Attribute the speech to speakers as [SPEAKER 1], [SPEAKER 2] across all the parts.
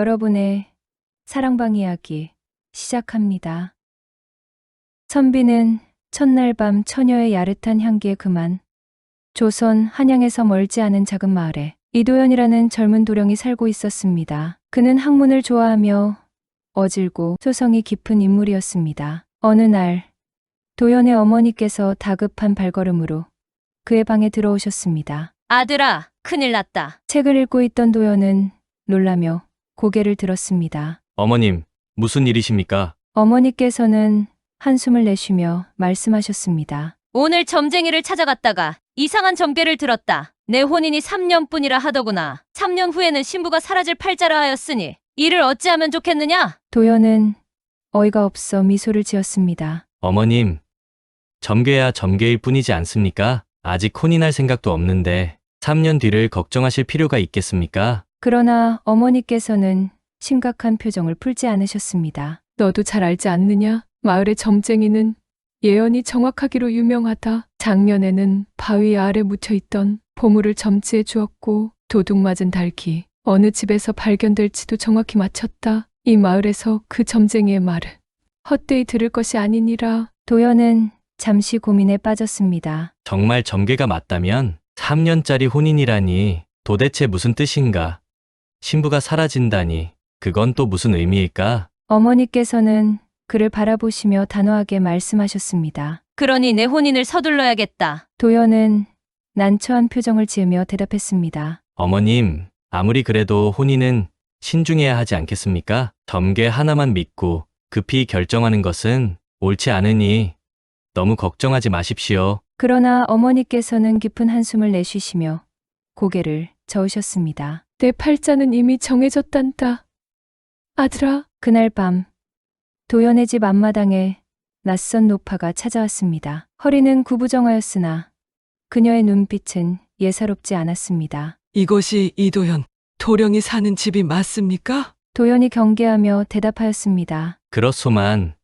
[SPEAKER 1] 여러분의 사랑방 이야기 시작합니다. 선비는 첫날 밤 처녀의 야릇한 향기에 그만 조선 한양에서 멀지 않은 작은 마을에 이도연이라는 젊은 도령이 살고 있었습니다. 그는 학문을 좋아하며 어질고 소성이 깊은 인물이었습니다. 어느 날 도연의 어머니께서 다급한 발걸음으로 그의 방에 들어오셨습니다.
[SPEAKER 2] 아들아, 큰일 났다.
[SPEAKER 1] 책을 읽고 있던 도연은 놀라며 고개를 들었습니다.
[SPEAKER 3] 어머님, 무슨 일이십니까?
[SPEAKER 1] 어머니께서는 한숨을 내쉬며 말씀하셨습니다.
[SPEAKER 2] 오늘 점쟁이를 찾아갔다가 이상한 점괘를 들었다. 내 혼인이 3년뿐이라 하더구나. 3년 후에는 신부가 사라질 팔자라 하였으니 이를 어찌하면 좋겠느냐?
[SPEAKER 1] 도연은 어이가 없어 미소를 지었습니다.
[SPEAKER 3] 어머님, 점괘야 점괘일 뿐이지 않습니까? 아직 혼인할 생각도 없는데 3년 뒤를 걱정하실 필요가 있겠습니까?
[SPEAKER 1] 그러나 어머니께서는 심각한 표정을 풀지 않으셨습니다.
[SPEAKER 4] 너도 잘 알지 않느냐? 마을의 점쟁이는 예언이 정확하기로 유명하다. 작년에는 바위 아래 묻혀있던 보물을 점지해 주었고 도둑 맞은 닭이 어느 집에서 발견될지도 정확히 맞췄다. 이 마을에서 그 점쟁이의 말을 헛되이 들을 것이 아니니라.
[SPEAKER 1] 도연은 잠시 고민에 빠졌습니다.
[SPEAKER 3] 정말 점괘가 맞다면 3년짜리 혼인이라니 도대체 무슨 뜻인가? 신부가 사라진다니 그건 또 무슨 의미일까?
[SPEAKER 1] 어머니께서는 그를 바라보시며 단호하게 말씀하셨습니다.
[SPEAKER 2] 그러니 내 혼인을 서둘러야겠다.
[SPEAKER 1] 도연은 난처한 표정을 지으며 대답했습니다.
[SPEAKER 3] 어머님, 아무리 그래도 혼인은 신중해야 하지 않겠습니까? 점괘 하나만 믿고 급히 결정하는 것은 옳지 않으니 너무 걱정하지 마십시오.
[SPEAKER 1] 그러나 어머니께서는 깊은 한숨을 내쉬시며 고개를 저으셨습니다.
[SPEAKER 4] 내 팔자는 이미 정해졌단다. 아들아,
[SPEAKER 1] 그날 밤 도연의 집 앞마당에 낯선 노파가 찾아왔습니다. 허리는 구부정하였으나 그녀의 눈빛은 예사롭지 않았습니다.
[SPEAKER 5] 이곳이 이도현, 도령이 사는 집이 맞습니까?
[SPEAKER 1] 도연이 경계하며 대답하였습니다.
[SPEAKER 3] 그렇소만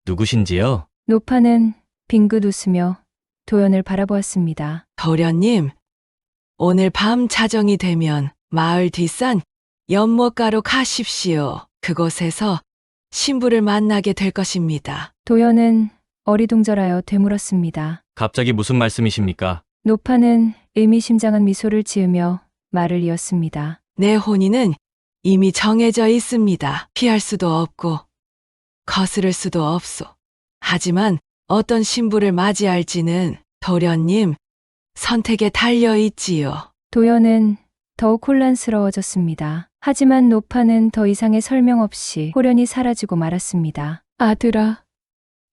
[SPEAKER 3] 누구신지요?
[SPEAKER 1] 노파는 빙긋 웃으며 도연을 바라보았습니다.
[SPEAKER 5] 도련님, 오늘 밤 자정이 되면 마을 뒷산 연못가로 가십시오. 그곳에서 신부를 만나게 될 것입니다.
[SPEAKER 1] 도연은 어리둥절하여 되물었습니다.
[SPEAKER 3] 갑자기 무슨 말씀이십니까?
[SPEAKER 1] 노파는 의미심장한 미소를 지으며 말을 이었습니다.
[SPEAKER 5] 내 혼인은 이미 정해져 있습니다. 피할 수도 없고 거스를 수도 없소. 하지만 어떤 신부를 맞이할지는 도련님 선택에 달려 있지요.
[SPEAKER 1] 도연은 더욱 혼란스러워졌습니다. 하지만 노파는 더 이상의 설명 없이 호련히 사라지고 말았습니다.
[SPEAKER 4] 아들아,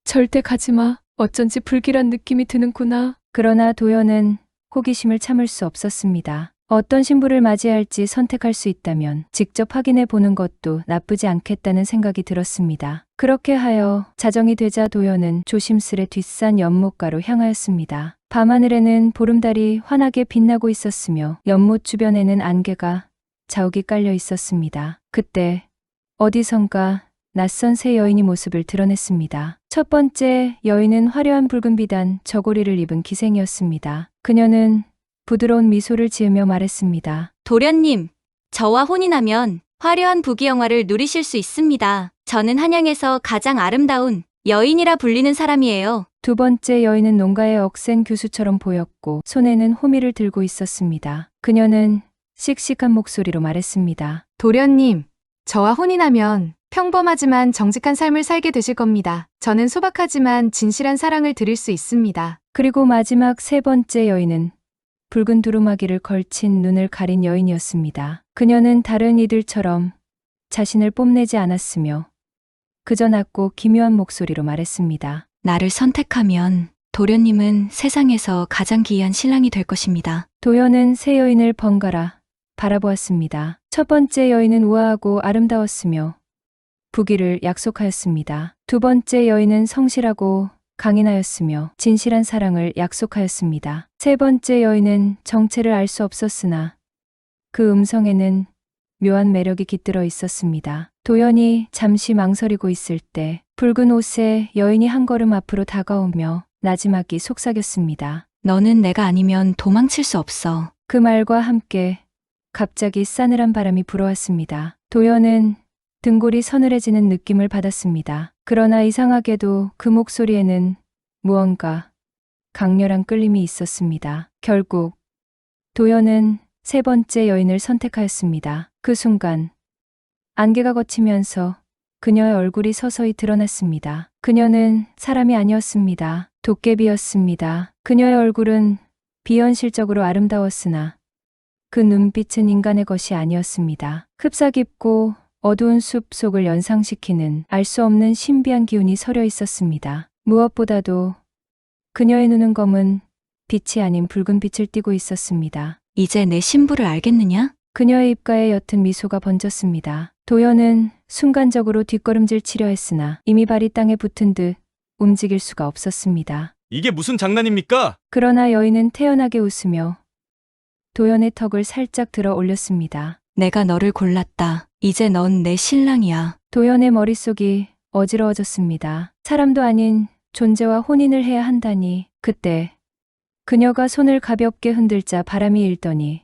[SPEAKER 4] 절대 가지마. 어쩐지 불길한 느낌이 드는구나.
[SPEAKER 1] 그러나 도연은 호기심을 참을 수 없었습니다. 어떤 신부를 맞이할지 선택할 수 있다면 직접 확인해 보는 것도 나쁘지 않겠다는 생각이 들었습니다. 그렇게 하여 자정이 되자 도연은 조심스레 뒷산 연못가로 향하였습니다. 밤하늘에는 보름달이 환하게 빛나고 있었으며 연못 주변에는 안개가 자욱이 깔려 있었습니다. 그때 어디선가 낯선 새 여인이 모습을 드러냈습니다. 첫 번째 여인은 화려한 붉은 비단 저고리를 입은 기생이었습니다. 그녀는 부드러운 미소를 지으며 말했습니다.
[SPEAKER 6] 도련님, 저와 혼인하면 화려한 부귀영화를 누리실 수 있습니다. 저는 한양에서 가장 아름다운 여인이라 불리는 사람이에요.
[SPEAKER 1] 두 번째 여인은 농가의 억센 교수처럼 보였고 손에는 호미를 들고 있었습니다. 그녀는 씩씩한 목소리로 말했습니다.
[SPEAKER 7] 도련님, 저와 혼인하면 평범하지만 정직한 삶을 살게 되실 겁니다. 저는 소박하지만 진실한 사랑을 드릴 수 있습니다.
[SPEAKER 1] 그리고 마지막 세 번째 여인은 붉은 두루마기를 걸친 눈을 가린 여인이었습니다. 그녀는 다른 이들처럼 자신을 뽐내지 않았으며 그저 낮고 기묘한 목소리로 말했습니다.
[SPEAKER 6] 나를 선택하면 도련님은 세상에서 가장 귀한 신랑이 될 것입니다.
[SPEAKER 1] 도연은 세 여인을 번갈아 바라보았습니다. 첫 번째 여인은 우아하고 아름다웠으며 부귀를 약속하였습니다. 두 번째 여인은 성실하고 강인하였으며 진실한 사랑을 약속하였습니다. 세 번째 여인은 정체를 알 수 없었으나 그 음성에는 묘한 매력이 깃들어 있었습니다. 도연이 잠시 망설이고 있을 때 붉은 옷에 여인이 한 걸음 앞으로 다가오며 나지막이 속삭였습니다.
[SPEAKER 6] 너는 내가 아니면 도망칠 수 없어.
[SPEAKER 1] 그 말과 함께 갑자기 싸늘한 바람이 불어왔습니다. 도연은 등골이 서늘해지는 느낌을 받았습니다. 그러나 이상하게도 그 목소리에는 무언가 강렬한 끌림이 있었습니다. 결국 도연은 세 번째 여인을 선택하였습니다. 그 순간 안개가 걷히면서 그녀의 얼굴이 서서히 드러났습니다. 그녀는 사람이 아니었습니다. 도깨비였습니다. 그녀의 얼굴은 비현실적으로 아름다웠으나 그 눈빛은 인간의 것이 아니었습니다. 흡사 깊고 어두운 숲 속을 연상시키는 알 수 없는 신비한 기운이 서려 있었습니다. 무엇보다도 그녀의 눈은 검은 빛이 아닌 붉은 빛을 띠고 있었습니다.
[SPEAKER 6] 이제 내 신부를 알겠느냐?
[SPEAKER 1] 그녀의 입가에 옅은 미소가 번졌습니다. 도연은 순간적으로 뒷걸음질 치려 했으나 이미 발이 땅에 붙은 듯 움직일 수가 없었습니다.
[SPEAKER 3] 이게 무슨 장난입니까?
[SPEAKER 1] 그러나 여인은 태연하게 웃으며 도연의 턱을 살짝 들어 올렸습니다.
[SPEAKER 6] 내가 너를 골랐다. 이제 넌 내 신랑이야.
[SPEAKER 1] 도연의 머릿속이 어지러워졌습니다. 사람도 아닌 존재와 혼인을 해야 한다니. 그때 그녀가 손을 가볍게 흔들자 바람이 일더니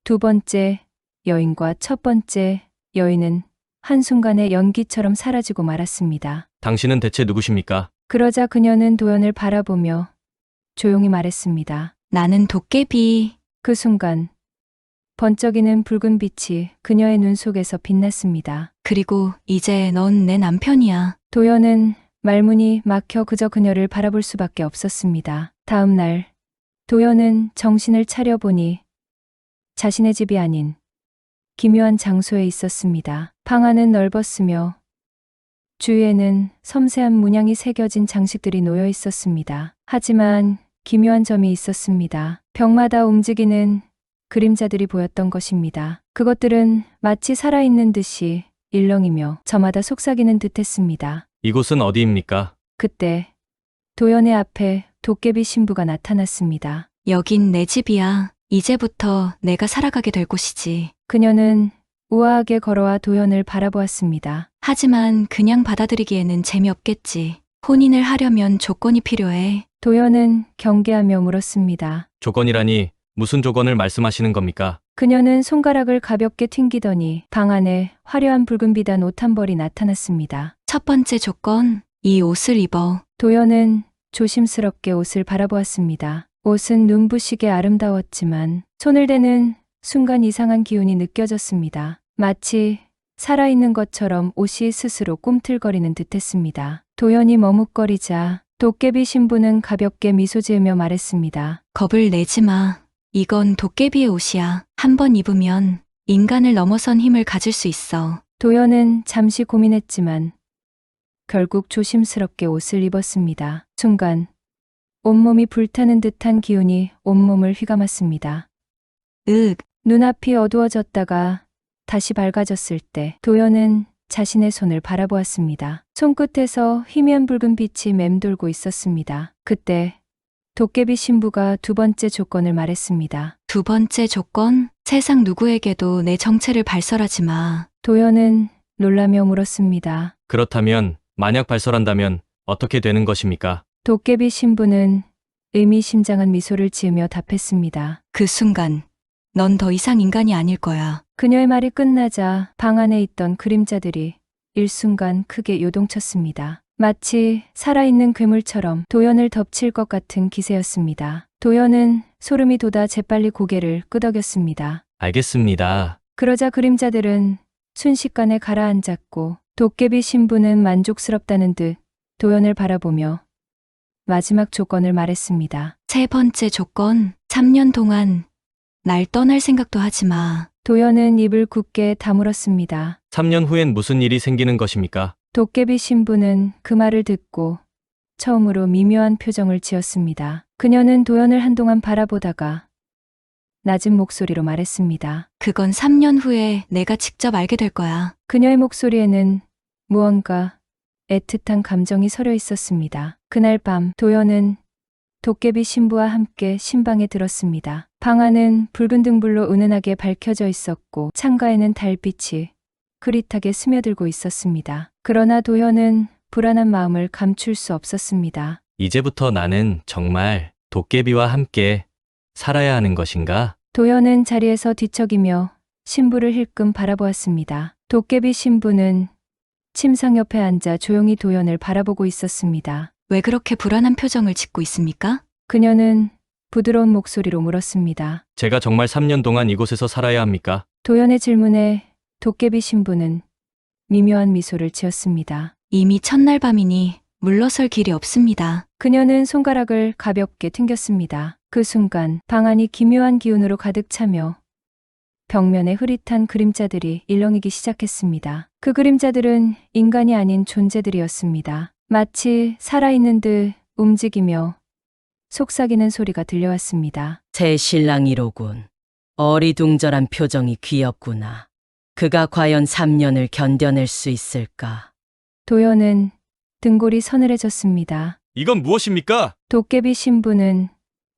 [SPEAKER 1] 두 번째 여인과 첫 번째 여인은 한순간에 연기처럼 사라지고 말았습니다.
[SPEAKER 3] 당신은 대체 누구십니까?
[SPEAKER 1] 그러자 그녀는 도연을 바라보며 조용히 말했습니다.
[SPEAKER 6] 나는 도깨비.
[SPEAKER 1] 그 순간 번쩍이는 붉은 빛이 그녀의 눈 속에서 빛났습니다.
[SPEAKER 6] 그리고 이제 넌 내 남편이야.
[SPEAKER 1] 도연은 말문이 막혀 그저 그녀를 바라볼 수밖에 없었습니다. 다음 날 도연은 정신을 차려보니 자신의 집이 아닌 기묘한 장소에 있었습니다. 방 안은 넓었으며 주위에는 섬세한 문양이 새겨진 장식들이 놓여 있었습니다. 하지만 기묘한 점이 있었습니다. 벽마다 움직이는 그림자들이 보였던 것입니다. 그것들은 마치 살아있는 듯이 일렁이며 저마다 속삭이는 듯했습니다.
[SPEAKER 3] 이곳은 어디입니까?
[SPEAKER 1] 그때 도연의 앞에 도깨비 신부가 나타났습니다.
[SPEAKER 6] 여긴 내 집이야. 이제부터 내가 살아가게 될 곳이지.
[SPEAKER 1] 그녀는 우아하게 걸어와 도연을 바라보았습니다.
[SPEAKER 6] 하지만 그냥 받아들이기에는 재미없겠지. 혼인을 하려면 조건이 필요해.
[SPEAKER 1] 도연은 경계하며 물었습니다.
[SPEAKER 3] 조건이라니 무슨 조건을 말씀하시는 겁니까?
[SPEAKER 1] 그녀는 손가락을 가볍게 튕기더니 방 안에 화려한 붉은 비단 옷 한 벌이 나타났습니다.
[SPEAKER 6] 첫 번째 조건, 이 옷을 입어.
[SPEAKER 1] 도연은 조심스럽게 옷을 바라보았습니다. 옷은 눈부시게 아름다웠지만 손을 대는 순간 이상한 기운이 느껴졌습니다. 마치 살아있는 것처럼 옷이 스스로 꿈틀거리는 듯했습니다. 도연이 머뭇거리자 도깨비 신부는 가볍게 미소 지으며 말했습니다.
[SPEAKER 6] 겁을 내지 마. 이건 도깨비의 옷이야. 한번 입으면 인간을 넘어선 힘을 가질 수 있어.
[SPEAKER 1] 도연은 잠시 고민했지만 결국 조심스럽게 옷을 입었습니다. 순간 온몸이 불타는 듯한 기운이 온몸을 휘감았습니다. 눈앞이 어두워졌다가 다시 밝아졌을 때 도연은 자신의 손을 바라보았습니다. 손끝에서 희미한 붉은 빛이 맴돌고 있었습니다. 그때 도깨비 신부가 두 번째 조건을 말했습니다.
[SPEAKER 6] 두 번째 조건, 세상 누구에게도 내 정체를 발설하지 마.
[SPEAKER 1] 도연은 놀라며 물었습니다.
[SPEAKER 3] 그렇다면 만약 발설한다면 어떻게 되는 것입니까?
[SPEAKER 1] 도깨비 신부는 의미심장한 미소를 지으며 답했습니다.
[SPEAKER 6] 그 순간, 넌 더 이상 인간이 아닐 거야.
[SPEAKER 1] 그녀의 말이 끝나자 방 안에 있던 그림자들이 일순간 크게 요동쳤습니다. 마치 살아있는 괴물처럼 도연을 덮칠 것 같은 기세였습니다. 도연은 소름이 돋아 재빨리 고개를 끄덕였습니다.
[SPEAKER 3] 알겠습니다.
[SPEAKER 1] 그러자 그림자들은 순식간에 가라앉았고 도깨비 신부는 만족스럽다는 듯 도연을 바라보며 마지막 조건을 말했습니다.
[SPEAKER 6] 세 번째 조건, 3년 동안 날 떠날 생각도 하지 마.
[SPEAKER 1] 도연은 입을 굳게 다물었습니다.
[SPEAKER 3] 3년 후엔 무슨 일이 생기는 것입니까?
[SPEAKER 1] 도깨비 신부는 그 말을 듣고 처음으로 미묘한 표정을 지었습니다. 그녀는 도연을 한동안 바라보다가 낮은 목소리로 말했습니다.
[SPEAKER 6] 그건 3년 후에 내가 직접 알게 될 거야.
[SPEAKER 1] 그녀의 목소리에는 무언가 애틋한 감정이 서려 있었습니다. 그날 밤 도연은 도깨비 신부와 함께 신방에 들었습니다. 방 안은 붉은 등불로 은은하게 밝혀져 있었고 창가에는 달빛이 흐릿하게 스며들고 있었습니다. 그러나 도연은 불안한 마음을 감출 수 없었습니다.
[SPEAKER 3] 이제부터 나는 정말 도깨비와 함께 살아야 하는 것인가?
[SPEAKER 1] 도연은 자리에서 뒤척이며 신부를 힐끔 바라보았습니다. 도깨비 신부는 침상 옆에 앉아 조용히 도연을 바라보고 있었습니다.
[SPEAKER 6] 왜 그렇게 불안한 표정을 짓고 있습니까?
[SPEAKER 1] 그녀는 부드러운 목소리로 물었습니다.
[SPEAKER 3] 제가 정말 3년 동안 이곳에서 살아야 합니까?
[SPEAKER 1] 도연의 질문에 도깨비 신부는 미묘한 미소를 지었습니다.
[SPEAKER 6] 이미 첫날 밤이니 물러설 길이 없습니다.
[SPEAKER 1] 그녀는 손가락을 가볍게 튕겼습니다. 그 순간 방 안이 기묘한 기운으로 가득 차며 벽면에 흐릿한 그림자들이 일렁이기 시작했습니다. 그 그림자들은 인간이 아닌 존재들이었습니다. 마치 살아있는 듯 움직이며 속삭이는 소리가 들려왔습니다.
[SPEAKER 8] 새 신랑이로군. 어리둥절한 표정이 귀엽구나. 그가 과연 3년을 견뎌낼 수 있을까?
[SPEAKER 1] 도연은 등골이 서늘해졌습니다.
[SPEAKER 3] 이건 무엇입니까?
[SPEAKER 1] 도깨비 신부는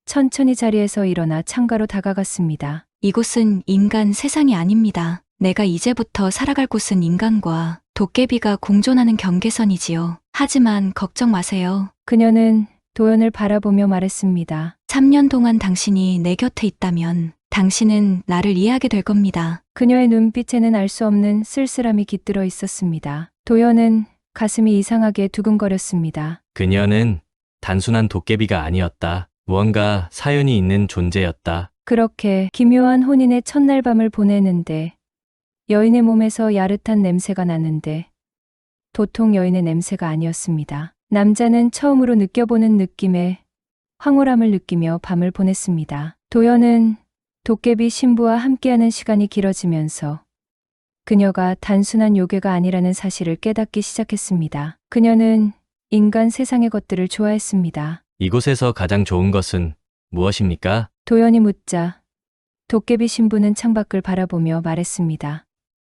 [SPEAKER 1] 천천히 자리에서 일어나 창가로 다가갔습니다.
[SPEAKER 6] 이곳은 인간 세상이 아닙니다. 내가 이제부터 살아갈 곳은 인간과 도깨비가 공존하는 경계선이지요. 하지만 걱정 마세요.
[SPEAKER 1] 그녀는 도연을 바라보며 말했습니다.
[SPEAKER 6] 3년 동안 당신이 내 곁에 있다면 당신은 나를 이해하게 될 겁니다.
[SPEAKER 1] 그녀의 눈빛에는 알 수 없는 쓸쓸함이 깃들어 있었습니다. 도연은 가슴이 이상하게 두근거렸습니다.
[SPEAKER 3] 그녀는 단순한 도깨비가 아니었다. 무언가 사연이 있는 존재였다.
[SPEAKER 1] 그렇게 기묘한 혼인의 첫날 밤을 보내는데 여인의 몸에서 야릇한 냄새가 나는데 도통 여인의 냄새가 아니었습니다. 남자는 처음으로 느껴보는 느낌의 황홀함을 느끼며 밤을 보냈습니다. 도연은 도깨비 신부와 함께하는 시간이 길어지면서 그녀가 단순한 요괴가 아니라는 사실을 깨닫기 시작했습니다. 그녀는 인간 세상의 것들을 좋아했습니다.
[SPEAKER 3] 이곳에서 가장 좋은 것은 무엇입니까?
[SPEAKER 1] 도연이 묻자 도깨비 신부는 창밖을 바라보며 말했습니다.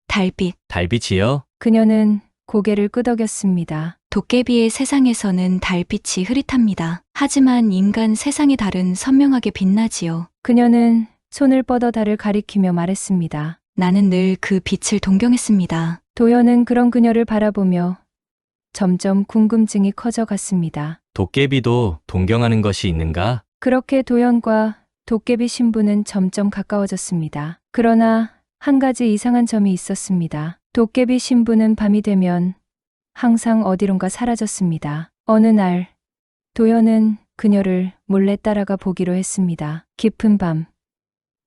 [SPEAKER 6] 달빛.
[SPEAKER 3] 달빛이요?
[SPEAKER 1] 그녀는 고개를 끄덕였습니다.
[SPEAKER 6] 도깨비의 세상에서는 달빛이 흐릿합니다. 하지만 인간 세상의 달은 선명하게 빛나지요.
[SPEAKER 1] 그녀는 손을 뻗어 달을 가리키며 말했습니다.
[SPEAKER 6] 나는 늘 그 빛을 동경했습니다.
[SPEAKER 1] 도연은 그런 그녀를 바라보며 점점 궁금증이 커져갔습니다.
[SPEAKER 3] 도깨비도 동경하는 것이 있는가?
[SPEAKER 1] 그렇게 도연과 도깨비 신부는 점점 가까워졌습니다. 그러나 한 가지 이상한 점이 있었습니다. 도깨비 신부는 밤이 되면 항상 어디론가 사라졌습니다. 어느 날 도연은 그녀를 몰래 따라가 보기로 했습니다. 깊은 밤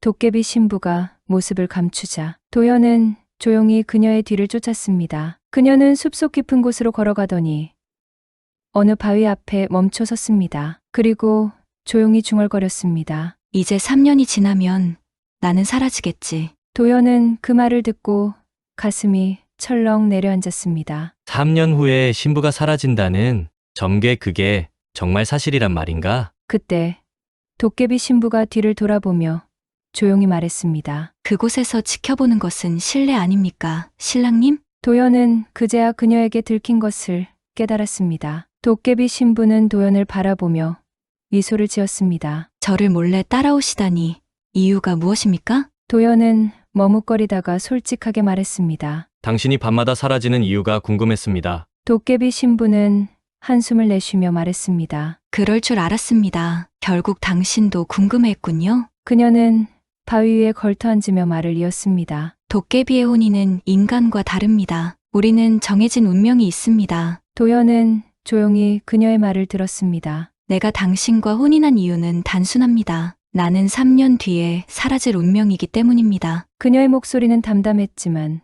[SPEAKER 1] 도깨비 신부가 모습을 감추자 도연은 조용히 그녀의 뒤를 쫓았습니다. 그녀는 숲속 깊은 곳으로 걸어가더니 어느 바위 앞에 멈춰 섰습니다. 그리고 조용히 중얼거렸습니다.
[SPEAKER 6] 이제 3년이 지나면 나는 사라지겠지.
[SPEAKER 1] 도연은 그 말을 듣고 가슴이 철렁 내려앉았습니다.
[SPEAKER 3] 3년 후에 신부가 사라진다는 점괘 그게 정말 사실이란 말인가?
[SPEAKER 1] 그때 도깨비 신부가 뒤를 돌아보며 조용히 말했습니다.
[SPEAKER 6] 그곳에서 지켜보는 것은 실례 아닙니까, 신랑님?
[SPEAKER 1] 도연은 그제야 그녀에게 들킨 것을 깨달았습니다. 도깨비 신부는 도연을 바라보며 미소를 지었습니다.
[SPEAKER 6] 저를 몰래 따라오시다니 이유가 무엇입니까?
[SPEAKER 1] 도연은 머뭇거리다가 솔직하게 말했습니다.
[SPEAKER 3] 당신이 밤마다 사라지는 이유가 궁금했습니다.
[SPEAKER 1] 도깨비 신부는 한숨을 내쉬며 말했습니다.
[SPEAKER 6] 그럴 줄 알았습니다. 결국 당신도 궁금했군요.
[SPEAKER 1] 그녀는 바위 위에 걸터앉으며 말을 이었습니다.
[SPEAKER 6] 도깨비의 혼인은 인간과 다릅니다. 우리는 정해진 운명이 있습니다.
[SPEAKER 1] 도연은 조용히 그녀의 말을 들었습니다.
[SPEAKER 6] 내가 당신과 혼인한 이유는 단순합니다. 나는 3년 뒤에 사라질 운명이기 때문입니다.
[SPEAKER 1] 그녀의 목소리는 담담했지만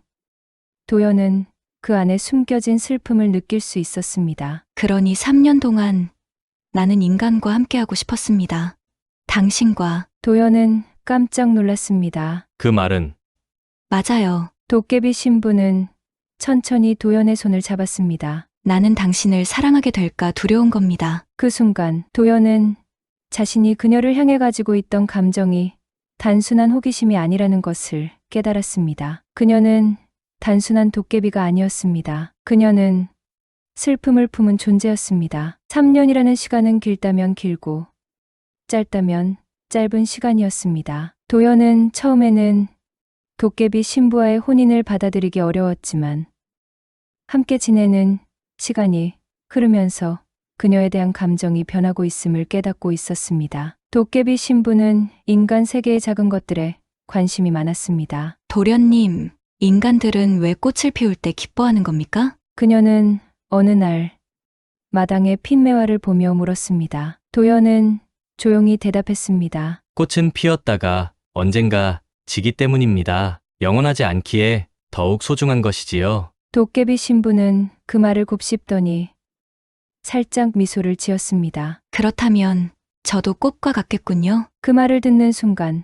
[SPEAKER 1] 도연은 그 안에 숨겨진 슬픔을 느낄 수 있었습니다.
[SPEAKER 6] 그러니 3년 동안 나는 인간과 함께하고 싶었습니다. 당신과.
[SPEAKER 1] 도연은 깜짝 놀랐습니다.
[SPEAKER 3] 그 말은
[SPEAKER 6] 맞아요.
[SPEAKER 1] 도깨비 신부는 천천히 도연의 손을 잡았습니다.
[SPEAKER 6] 나는 당신을 사랑하게 될까 두려운 겁니다.
[SPEAKER 1] 그 순간 도연은 자신이 그녀를 향해 가지고 있던 감정이 단순한 호기심이 아니라는 것을 깨달았습니다. 그녀는 단순한 도깨비가 아니었습니다. 그녀는 슬픔을 품은 존재였습니다. 3년이라는 시간은 길다면 길고 짧다면 짧은 시간이었습니다. 도연은 처음에는 도깨비 신부와의 혼인을 받아들이기 어려웠지만 함께 지내는 시간이 흐르면서 그녀에 대한 감정이 변하고 있음을 깨닫고 있었습니다. 도깨비 신부는 인간 세계의 작은 것들에 관심이 많았습니다.
[SPEAKER 6] 도련님, 인간들은 왜 꽃을 피울 때 기뻐하는 겁니까?
[SPEAKER 1] 그녀는 어느 날 마당의 핀매화를 보며 물었습니다. 도연은 조용히 대답했습니다.
[SPEAKER 3] 꽃은 피었다가 언젠가 지기 때문입니다. 영원하지 않기에 더욱 소중한 것이지요.
[SPEAKER 1] 도깨비 신부는 그 말을 곱씹더니 살짝 미소를 지었습니다.
[SPEAKER 6] 그렇다면 저도 꽃과 같겠군요.
[SPEAKER 1] 그 말을 듣는 순간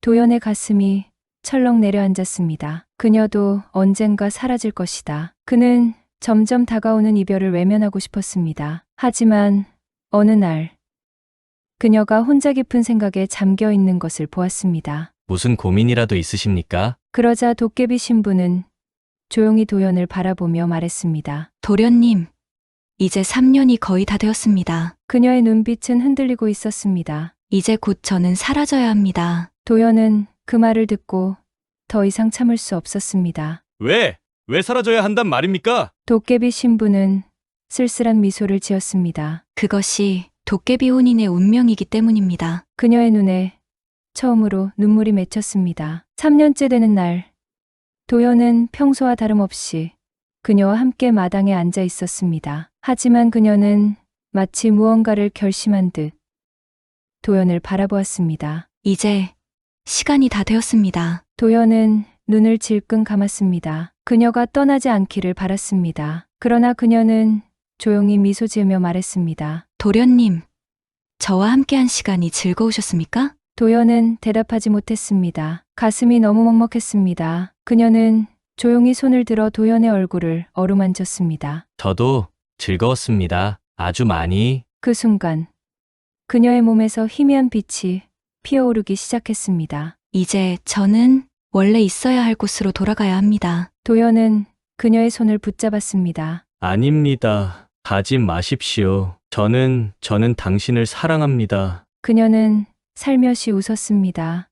[SPEAKER 1] 도연의 가슴이 철렁 내려앉았습니다. 그녀도 언젠가 사라질 것이다. 그는 점점 다가오는 이별을 외면하고 싶었습니다. 하지만 어느 날 그녀가 혼자 깊은 생각에 잠겨 있는 것을 보았습니다.
[SPEAKER 3] 무슨 고민이라도 있으십니까?
[SPEAKER 1] 그러자 도깨비 신부는 조용히 도연을 바라보며 말했습니다.
[SPEAKER 6] 도련님, 이제 3년이 거의 다 되었습니다.
[SPEAKER 1] 그녀의 눈빛은 흔들리고 있었습니다.
[SPEAKER 6] 이제 곧 저는 사라져야 합니다.
[SPEAKER 1] 도연은 그 말을 듣고 더 이상 참을 수 없었습니다.
[SPEAKER 3] 왜 사라져야 한단 말입니까?
[SPEAKER 1] 도깨비 신부는 쓸쓸한 미소를 지었습니다.
[SPEAKER 6] 그것이 도깨비 혼인의 운명이기 때문입니다.
[SPEAKER 1] 그녀의 눈에 처음으로 눈물이 맺혔습니다. 3년째 되는 날, 도연은 평소와 다름없이 그녀와 함께 마당에 앉아 있었습니다. 하지만 그녀는 마치 무언가를 결심한 듯 도연을 바라보았습니다.
[SPEAKER 6] 이제 시간이 다 되었습니다.
[SPEAKER 1] 도연은 눈을 질끈 감았습니다. 그녀가 떠나지 않기를 바랐습니다. 그러나 그녀는 조용히 미소 지으며 말했습니다.
[SPEAKER 6] 도련님, 저와 함께한 시간이 즐거우셨습니까?
[SPEAKER 1] 도연은 대답하지 못했습니다. 가슴이 너무 먹먹했습니다. 그녀는 조용히 손을 들어 도연의 얼굴을 어루만졌습니다.
[SPEAKER 3] 저도 즐거웠습니다. 아주 많이.
[SPEAKER 1] 그 순간 그녀의 몸에서 희미한 빛이 피어오르기 시작했습니다.
[SPEAKER 6] 이제 저는 원래 있어야 할 곳으로 돌아가야 합니다.
[SPEAKER 1] 도연은 그녀의 손을 붙잡았습니다.
[SPEAKER 3] 아닙니다. 가지 마십시오. 저는 당신을 사랑합니다.
[SPEAKER 1] 그녀는 살며시 웃었습니다.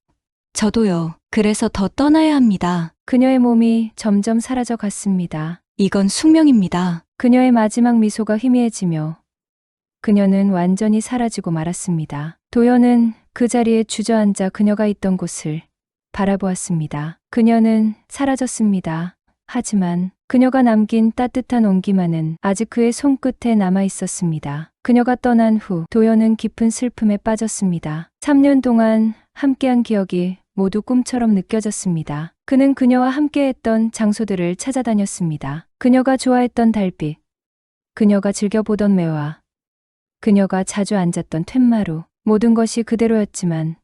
[SPEAKER 6] 저도요. 그래서 더 떠나야 합니다.
[SPEAKER 1] 그녀의 몸이 점점 사라져 갔습니다.
[SPEAKER 6] 이건 숙명입니다.
[SPEAKER 1] 그녀의 마지막 미소가 희미해지며 그녀는 완전히 사라지고 말았습니다. 도연은 그 자리에 주저앉아 그녀가 있던 곳을 바라보았습니다. 그녀는 사라졌습니다. 하지만 그녀가 남긴 따뜻한 온기만은 아직 그의 손끝에 남아 있었습니다. 그녀가 떠난 후 도연은 깊은 슬픔에 빠졌습니다. 3년 동안 함께한 기억이 모두 꿈처럼 느껴졌습니다. 그는 그녀와 함께했던 장소들을 찾아다녔습니다. 그녀가 좋아했던 달빛, 그녀가 즐겨보던 매화, 그녀가 자주 앉았던 툇마루, 모든 것이 그대로였지만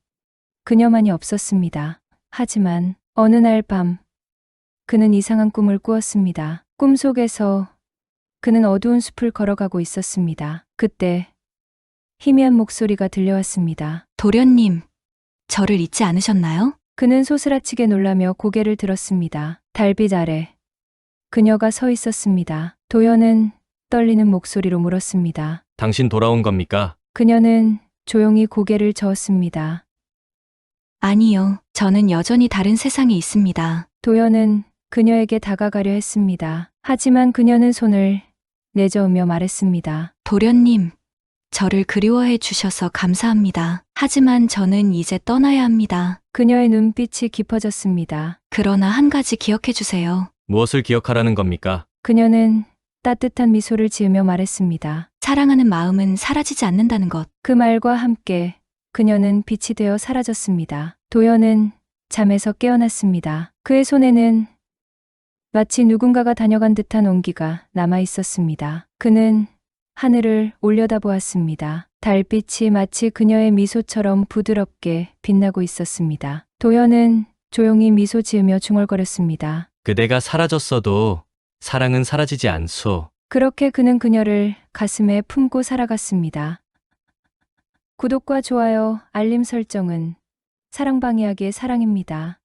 [SPEAKER 1] 그녀만이 없었습니다. 하지만 어느 날 밤 그는 이상한 꿈을 꾸었습니다. 꿈속에서 그는 어두운 숲을 걸어가고 있었습니다. 그때 희미한 목소리가 들려왔습니다.
[SPEAKER 6] 도련님, 저를 잊지 않으셨나요?
[SPEAKER 1] 그는 소스라치게 놀라며 고개를 들었습니다. 달빛 아래 그녀가 서 있었습니다. 도연은 떨리는 목소리로 물었습니다.
[SPEAKER 3] 당신 돌아온 겁니까?
[SPEAKER 1] 그녀는 조용히 고개를 저었습니다.
[SPEAKER 6] 아니요. 저는 여전히 다른 세상에 있습니다.
[SPEAKER 1] 도연은 그녀에게 다가가려 했습니다. 하지만 그녀는 손을 내저으며 말했습니다.
[SPEAKER 6] 도련님, 저를 그리워해 주셔서 감사합니다. 하지만 저는 이제 떠나야 합니다.
[SPEAKER 1] 그녀의 눈빛이 깊어졌습니다.
[SPEAKER 6] 그러나 한 가지 기억해 주세요.
[SPEAKER 3] 무엇을 기억하라는 겁니까?
[SPEAKER 1] 그녀는 따뜻한 미소를 지으며 말했습니다.
[SPEAKER 6] 사랑하는 마음은 사라지지 않는다는 것.
[SPEAKER 1] 그 말과 함께 그녀는 빛이 되어 사라졌습니다. 도연은 잠에서 깨어났습니다. 그의 손에는 마치 누군가가 다녀간 듯한 온기가 남아 있었습니다. 그는 하늘을 올려다보았습니다. 달빛이 마치 그녀의 미소처럼 부드럽게 빛나고 있었습니다. 도연은 조용히 미소 지으며 중얼거렸습니다.
[SPEAKER 3] 그대가 사라졌어도 사랑은 사라지지 않소.
[SPEAKER 1] 그렇게 그는 그녀를 가슴에 품고 살아갔습니다. 구독과 좋아요, 알림 설정은 사랑방 이야기의 사랑입니다.